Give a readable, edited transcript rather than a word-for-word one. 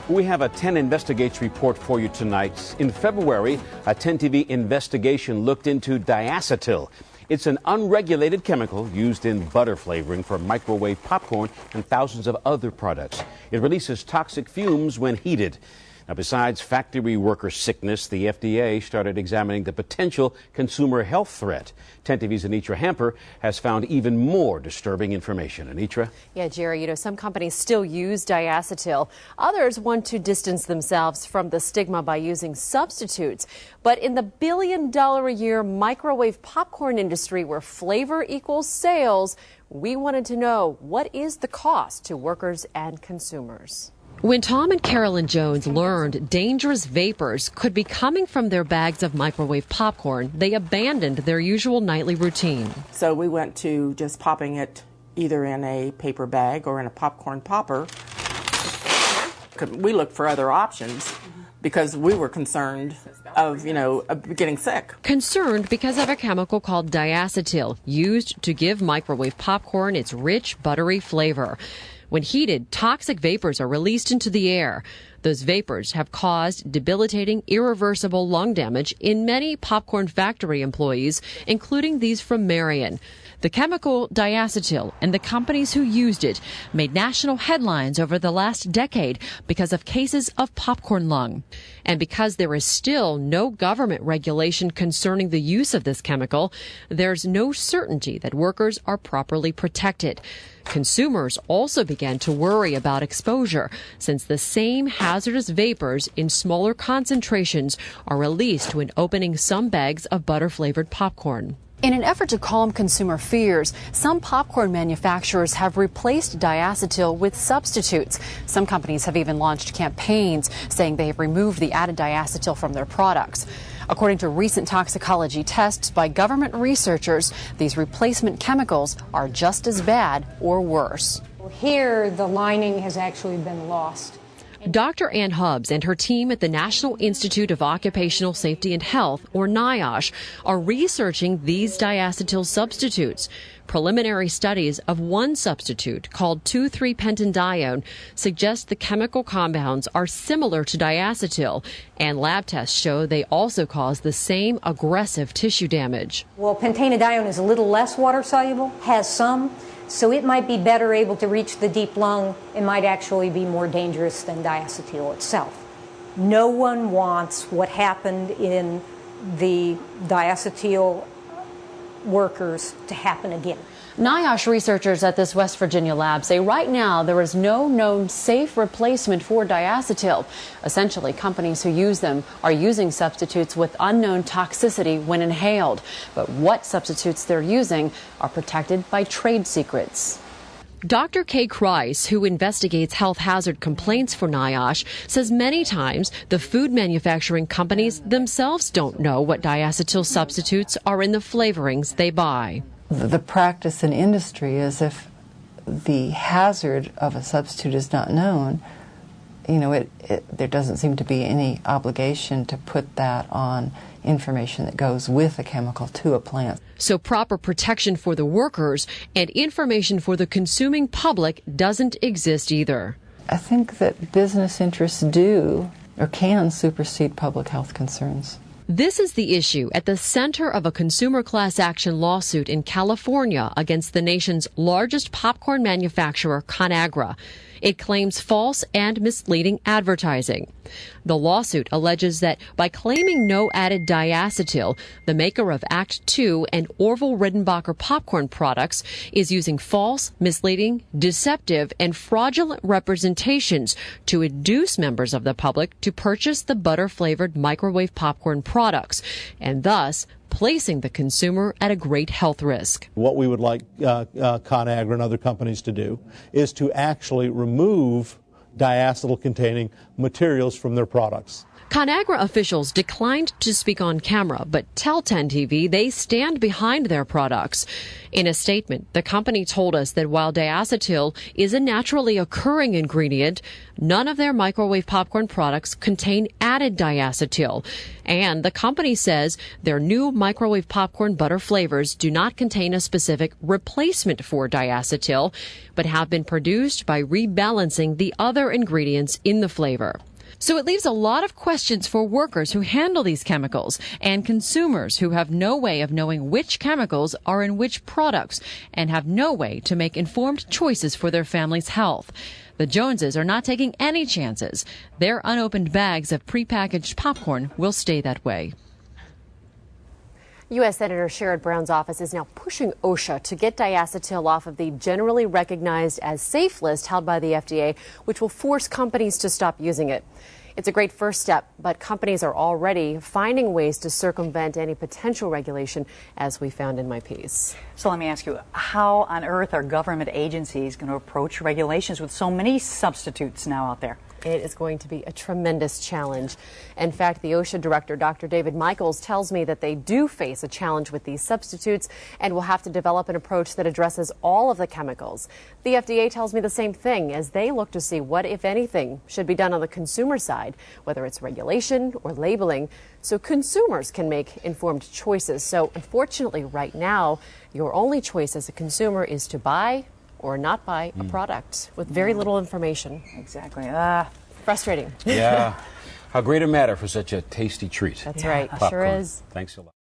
We have a 10 Investigates report for you tonight. In February, a 10 TV investigation looked into diacetyl. It's an unregulated chemical used in butter flavoring for microwave popcorn and thousands of other products. It releases toxic fumes when heated. Now, besides factory worker sickness, the FDA started examining the potential consumer health threat. 10 TV's Anietra Hamper has found even more disturbing information. Anietra? Yeah, Jerry, some companies still use diacetyl. Others want to distance themselves from the stigma by using substitutes. But in the billion-dollar-a-year microwave popcorn industry where flavor equals sales, we wanted to know, what is the cost to workers and consumers? When Tom and Carolyn Jones learned dangerous vapors could be coming from their bags of microwave popcorn, they abandoned their usual nightly routine. So we went to just popping it either in a paper bag or in a popcorn popper. We looked for other options because we were concerned of getting sick. Concerned because of a chemical called diacetyl, used to give microwave popcorn its rich, buttery flavor. When heated, toxic vapors are released into the air. Those vapors have caused debilitating, irreversible lung damage in many popcorn factory employees, including these from Marion. The chemical diacetyl and the companies who used it made national headlines over the last decade because of cases of popcorn lung. And because there is still no government regulation concerning the use of this chemical, there's no certainty that workers are properly protected. Consumers also began to worry about exposure since the same hazardous vapors in smaller concentrations are released when opening some bags of butter-flavored popcorn. In an effort to calm consumer fears, some popcorn manufacturers have replaced diacetyl with substitutes. Some companies have even launched campaigns saying they have removed the added diacetyl from their products. According to recent toxicology tests by government researchers, these replacement chemicals are just as bad or worse. Here, the lining has actually been lost. Dr. Ann Hubbs and her team at the National Institute of Occupational Safety and Health, or NIOSH, are researching these diacetyl substitutes. Preliminary studies of one substitute called 2,3-pentanedione suggest the chemical compounds are similar to diacetyl, and lab tests show they also cause the same aggressive tissue damage. Well, pentanedione is a little less water soluble, has some, so it might be better able to reach the deep lung. It might actually be more dangerous than diacetyl itself. No one wants what happened in the diacetyl workers to happen again. NIOSH researchers at this West Virginia lab say right now there is no known safe replacement for diacetyl. Essentially, companies who use them are using substitutes with unknown toxicity when inhaled. But what substitutes they're using are protected by trade secrets. Dr. Kay Kreis, who investigates health hazard complaints for NIOSH, says many times the food manufacturing companies themselves don't know what diacetyl substitutes are in the flavorings they buy. The practice in industry is if the hazard of a substitute is not known, there doesn't seem to be any obligation to put that on information that goes with a chemical to a plant. So proper protection for the workers and information for the consuming public doesn't exist either. I think that business interests do or can supersede public health concerns. This is the issue at the center of a consumer class action lawsuit in California against the nation's largest popcorn manufacturer, ConAgra. It claims false and misleading advertising. The lawsuit alleges that by claiming no added diacetyl, the maker of Act 2 and Orville Redenbacher popcorn products is using false, misleading, deceptive, and fraudulent representations to induce members of the public to purchase the butter-flavored microwave popcorn products, and thus placing the consumer at a great health risk. What we would like ConAgra and other companies to do is to actually remove diacetyl-containing materials from their products. ConAgra officials declined to speak on camera, but tell 10 TV they stand behind their products. In a statement, the company told us that while diacetyl is a naturally occurring ingredient, none of their microwave popcorn products contain added diacetyl. And the company says their new microwave popcorn butter flavors do not contain a specific replacement for diacetyl, but have been produced by rebalancing the other ingredients in the flavor. So it leaves a lot of questions for workers who handle these chemicals and consumers who have no way of knowing which chemicals are in which products and have no way to make informed choices for their family's health. The Joneses are not taking any chances. Their unopened bags of prepackaged popcorn will stay that way. U.S. Senator Sherrod Brown's office is now pushing OSHA to get diacetyl off of the generally recognized as safe list held by the FDA, which will force companies to stop using it. It's a great first step, but companies are already finding ways to circumvent any potential regulation, as we found in my piece. So let me ask you, how on earth are government agencies going to approach regulations with so many substitutes now out there? It is going to be a tremendous challenge. In fact, the OSHA director, Dr. David Michaels, tells me that they do face a challenge with these substitutes and will have to develop an approach that addresses all of the chemicals. The FDA tells me the same thing as they look to see what, if anything, should be done on the consumer side, whether it's regulation or labeling, so consumers can make informed choices. So unfortunately, right now, your only choice as a consumer is to buy or not buy a product with very little information. Exactly. Frustrating. Yeah. How great a matter for such a tasty treat. That's right. Popcorn. Sure is. Thanks a lot.